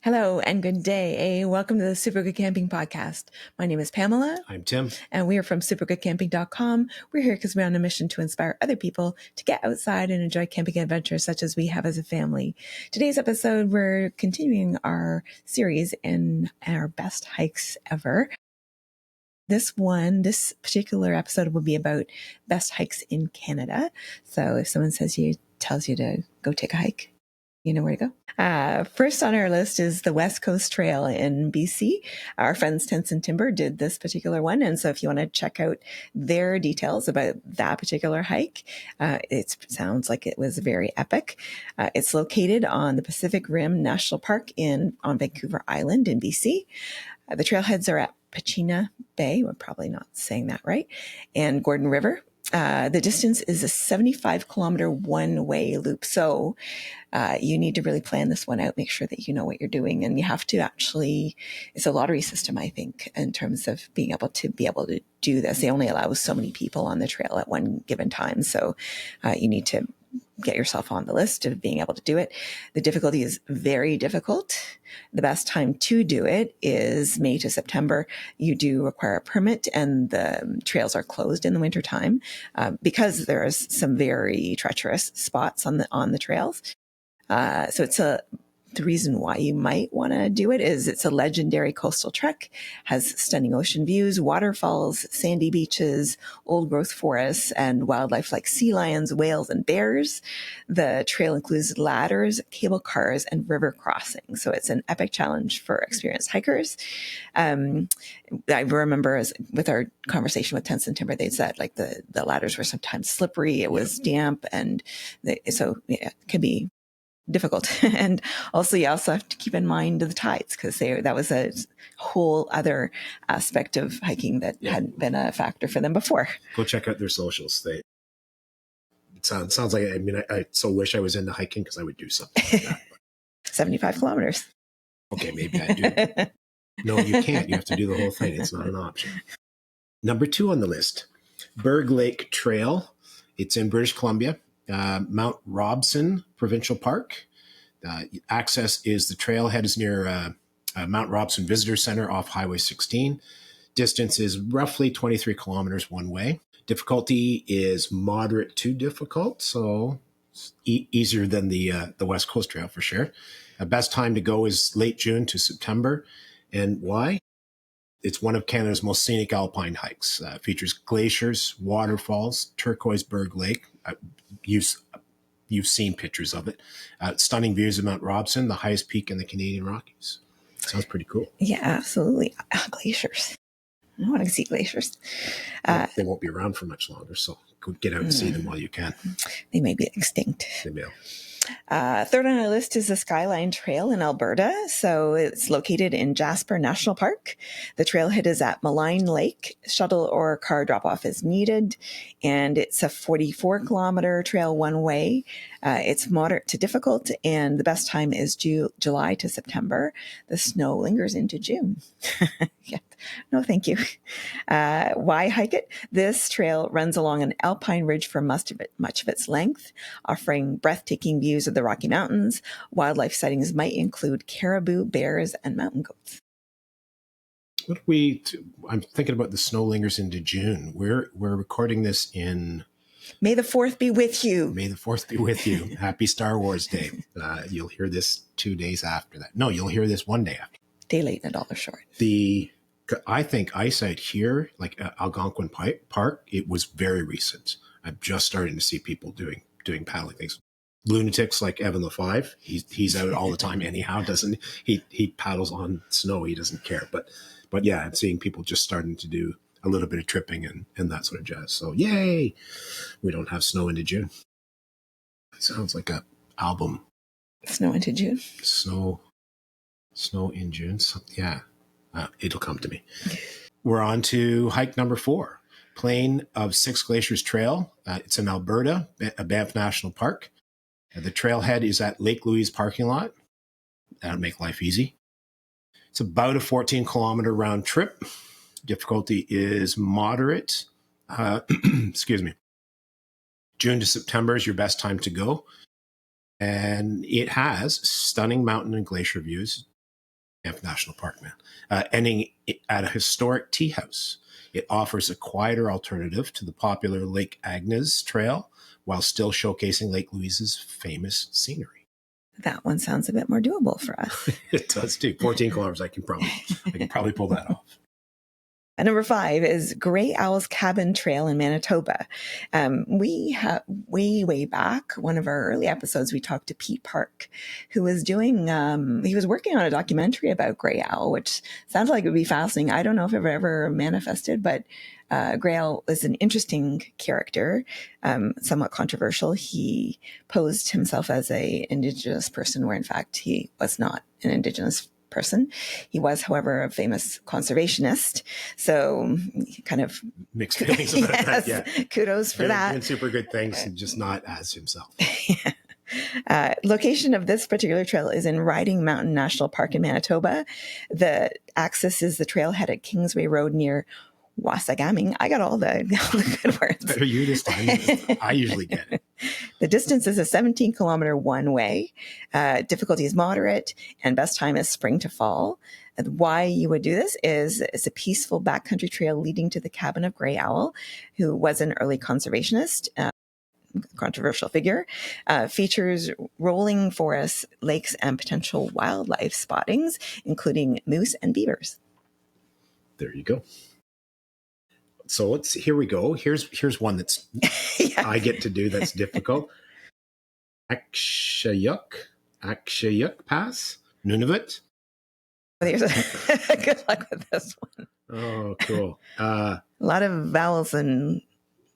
Hello and good day. Welcome to the Super Good Camping Podcast. My name is Pamela. I'm Tim. And we are from supergoodcamping.com. We're here because we're on a mission to inspire other people to get outside and enjoy camping adventures such as we have as a family. Today's episode, we're continuing our series in our best hikes ever. This particular episode will be about best hikes in Canada. So if someone tells you to go take a hike, you know where to go. First on our list is the West Coast Trail in BC. Our friends Tents and Timber did this particular one. And so if you want to check out their details about that particular hike, it sounds like it was very epic. It's located on the Pacific Rim National Park on Vancouver Island in BC. The trailheads are at Pachina Bay. We're probably not saying that right. And Gordon River. The distance is a 75-kilometer one-way loop. So you need to really plan this one out, make sure that you know what you're doing. And you have to it's a lottery system, I think, in terms of being able to do this. They only allow so many people on the trail at one given time. So you need to get yourself on the list of being able to do it. The difficulty is very difficult. The best time to do it is May to September. You do require a permit, and the trails are closed in the wintertime because there's some very treacherous spots on the trails. So it's the reason why you might want to do it is it's a legendary coastal trek, has stunning ocean views, waterfalls, sandy beaches, old growth forests, and wildlife like sea lions, whales, and bears. The trail includes ladders, cable cars, and river crossings. So it's an epic challenge for experienced hikers. I remember with our conversation with Tents and Timber, they said like the ladders were sometimes slippery. It was damp. And it could be difficult. And also you also have to keep in mind the tides, because that was a whole other aspect of hiking that hadn't been a factor for them before. Go check out their socials. It sounds like, I so wish I was into hiking because I would do something like that. 75 kilometers. Okay, maybe I do. No, you can't. You have to do the whole thing. It's not an option. Number 2 on the list, Berg Lake Trail. It's in British Columbia. Mount Robson Provincial Park. Access is the trailhead is near Mount Robson Visitor Center off Highway 16. Distance is roughly 23 kilometers one way. Difficulty is moderate to difficult, so easier than the West Coast Trail for sure. Best time to go is late June to September. And why? It's one of Canada's most scenic alpine hikes. Features glaciers, waterfalls, turquoise Berg Lake. You've seen pictures of it. Stunning views of Mount Robson, the highest peak in the Canadian Rockies. Sounds pretty cool. Yeah, absolutely. Glaciers. I want to see glaciers. They won't be around for much longer, so go get out and see them while you can. They may be extinct. They may. Third on our list is the Skyline Trail in Alberta. So it's located in Jasper National Park. The trailhead is at Malign Lake. Shuttle or car drop-off is needed. And it's a 44-kilometer trail one way. It's moderate to difficult. And the best time is July to September. The snow lingers into June. Yeah. No, thank you. Why hike it? This trail runs along an alpine ridge for much of its length, offering breathtaking views of the Rocky Mountains. Wildlife sightings might include caribou, bears, and mountain goats. I'm thinking about the snow lingers into June. We're recording this in... May the 4th be with you. May the 4th be with you. Happy Star Wars Day. You'll hear this 2 days after that. No, you'll hear this 1 day after. Day late and $1 short. I think eyesight here, like Algonquin Park, it was very recent. I'm just starting to see people doing paddling things. Lunatics like Evan LaFive, he's out all the time anyhow, doesn't he? He paddles on snow, he doesn't care. But yeah, I'm seeing people just starting to do a little bit of tripping and that sort of jazz. So yay, we don't have snow into June. It sounds like a album. Snow into June. Snow in June. Yeah. It'll come to me. We're on to hike number 4, Plain of Six Glaciers Trail. It's in Alberta, Banff National Park. The trailhead is at Lake Louise parking lot. That'll make life easy. It's about a 14-kilometer round trip. Difficulty is moderate. Excuse me. June to September is your best time to go. And it has stunning mountain and glacier views. Banff National Park, man. Ending at a historic tea house. It offers a quieter alternative to the popular Lake Agnes Trail while still showcasing Lake Louise's famous scenery. That one sounds a bit more doable for us. It does too. 14 kilometers. I can probably pull that off. And number 5 is Grey Owl's Cabin Trail in Manitoba. We have way back, one of our early episodes, we talked to Pete Park, who was doing, he was working on a documentary about Grey Owl, which sounds like it would be fascinating. I don't know if it ever manifested, but Grey Owl is an interesting character, somewhat controversial. He posed himself as an Indigenous person, where in fact he was not an Indigenous person. He was, however, a famous conservationist. So kind of mixed feelings about that. Yeah. Kudos for that. Doing super good things and just not as himself. Location of this particular trail is in Riding Mountain National Park in Manitoba. The access is the trailhead at Kingsway Road near Wasagaming. I got all the good words. Better you this time. I usually get it. The distance is a 17-kilometer one-way. Difficulty is moderate, and best time is spring to fall. And why you would do this is it's a peaceful backcountry trail leading to the cabin of Grey Owl, who was an early conservationist, controversial figure. Features rolling forests, lakes, and potential wildlife spottings, including moose and beavers. There you go. So here we go. Here's one that's I get to do that's difficult. Akshayuk Pass, Nunavut. Good luck with this one. Oh, cool. A lot of vowels and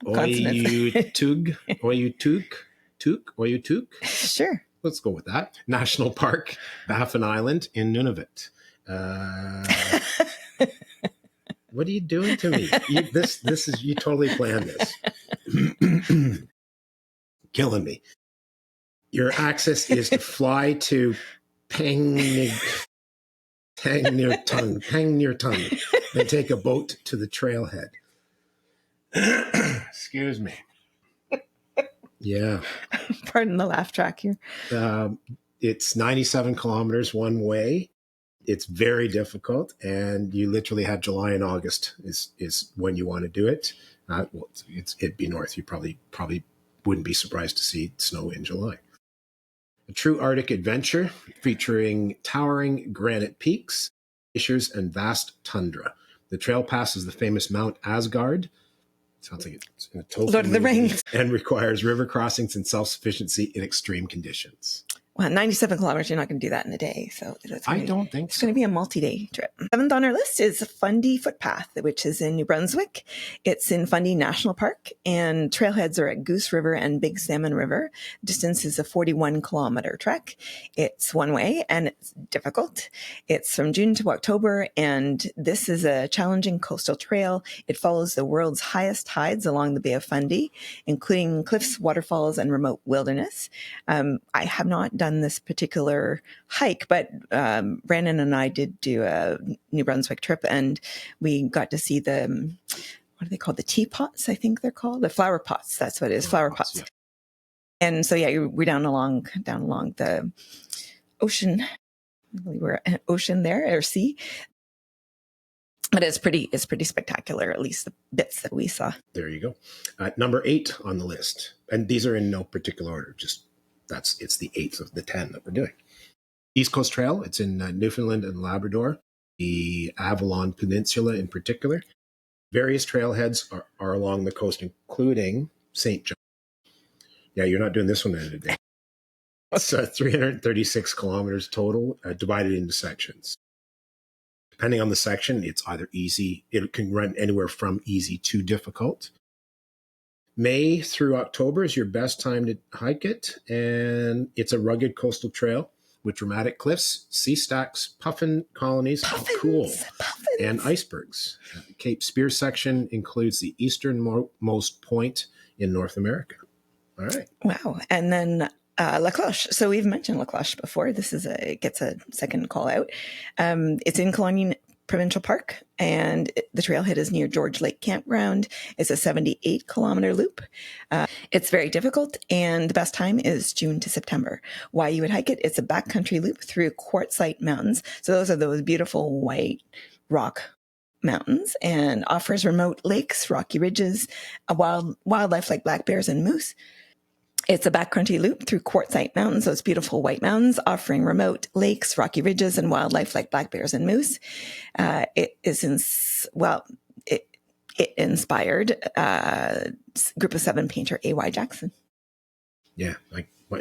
consonants. Oyutuk. Sure. Let's go with that. National Park, Baffin Island in Nunavut. What are you doing to me? You totally planned this. Killing me. Your access is to fly to Pang near tongue, and take a boat to the trailhead. Excuse me. Yeah. Pardon the laugh track here. It's 97 kilometers one way. It's very difficult, and you literally have July and August is when you want to do it. It'd be north. You probably wouldn't be surprised to see snow in July. A true Arctic adventure featuring towering granite peaks, glaciers, and vast tundra. The trail passes the famous Mount Asgard. Sounds like it's in a Tolkien Lord of the Rings. And requires river crossings and self-sufficiency in extreme conditions. Well, 97 kilometers, you're not going to do that in a day. So I don't think it's going to be a multi-day trip. 7th on our list is Fundy Footpath, which is in New Brunswick. It's in Fundy National Park, and trailheads are at Goose River and Big Salmon River. Distance is a 41-kilometer trek. It's one way, and it's difficult. It's from June to October, and this is a challenging coastal trail. It follows the world's highest tides along the Bay of Fundy, including cliffs, waterfalls, and remote wilderness. I have not done this particular hike, but Brandon and I did do a New Brunswick trip, and we got to see the, what are they called? The teapots, I think they're called. The flower pots. That's what it is. Flower pots. Yeah. And so, yeah, we're down along the ocean. We were an ocean there, or sea. But it's pretty spectacular, at least the bits that we saw. There you go. Number 8 on the list. And these are in no particular order, it's the 8th of the 10 that we're doing. East Coast Trail, it's in Newfoundland and Labrador, the Avalon Peninsula in particular. Various trailheads are along the coast, including St. John. Yeah, you're not doing this one in a day. It's 336 kilometers total, divided into sections. Depending on the section, it's either easy, it can run anywhere from easy to difficult. May through October is your best time to hike it, and it's a rugged coastal trail with dramatic cliffs, sea stacks, puffin colonies, puffins. And icebergs. Cape Spear section includes the easternmost point in North America. All right. Wow. And then La Cloche. So we've mentioned La Cloche before. This is gets a second call out. It's in Provincial Park, and the trailhead is near George Lake Campground. It's a 78-kilometer loop. It's very difficult, and the best time is June to September. Why you would hike it? It's a backcountry loop through quartzite mountains. So those are those beautiful white rock mountains, and offers remote lakes, rocky ridges, wildlife like black bears and moose. It's a backcountry loop through quartzite mountains, those beautiful white mountains, offering remote lakes, rocky ridges, and wildlife like black bears and moose. It inspired Group of Seven painter A.Y. Jackson. Yeah,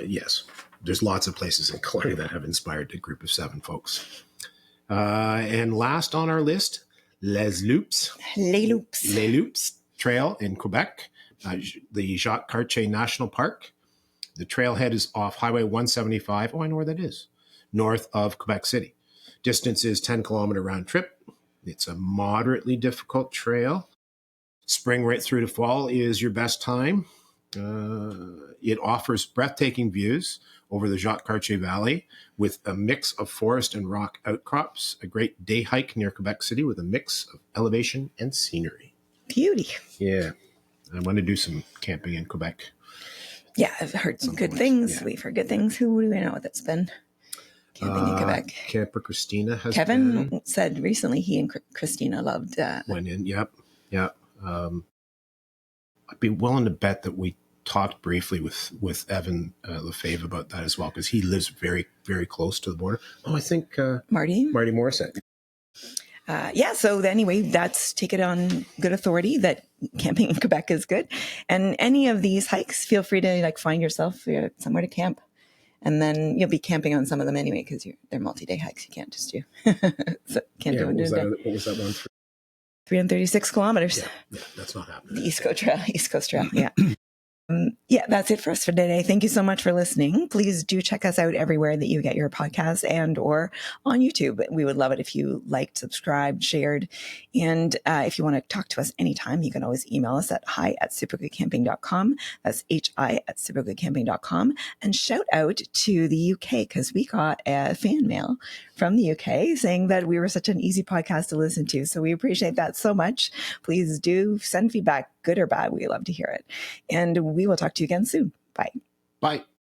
yes. There's lots of places in Colombia that have inspired the Group of Seven folks. And last on our list, Les Loups Trail in Quebec. The Jacques Cartier National Park. The trailhead is off Highway 175. Oh, I know where that is. North of Quebec City. Distance is 10-kilometer round trip. It's a moderately difficult trail. Spring right through to fall is your best time. It offers breathtaking views over the Jacques Cartier Valley with a mix of forest and rock outcrops. A great day hike near Quebec City with a mix of elevation and scenery. Beauty. Yeah. I want to do some camping in Quebec. Yeah, I've heard some good things. Yeah. We've heard good things. Who do we know that's been camping in Quebec? Camper Christina has Kevin said recently he and Christina loved went in. Yep. I'd be willing to bet that we talked briefly with Evan Lefebvre about that as well, because he lives very, very close to the border. Oh, I think Marty Morissette. So anyway, take it on good authority that camping in Quebec is good. And any of these hikes, feel free to find yourself somewhere to camp. And then you'll be camping on some of them anyway, because they're multi-day hikes. You can't just do. So can't do it. What was that one for? 336 kilometers. Yeah, that's not happening. The East Coast Trail, yeah. That's it for us for today. Thank you so much for listening. Please do check us out everywhere that you get your podcasts and or on YouTube. We would love it if you liked, subscribed, shared. And if you want to talk to us anytime, you can always email us at hi@supergoodcamping.com. That's hi@supergoodcamping.com. And shout out to the UK, because we got a fan mail from the UK saying that we were such an easy podcast to listen to. So we appreciate that so much. Please do send feedback, good or bad. We love to hear it. And we will talk to you again soon. Bye. Bye.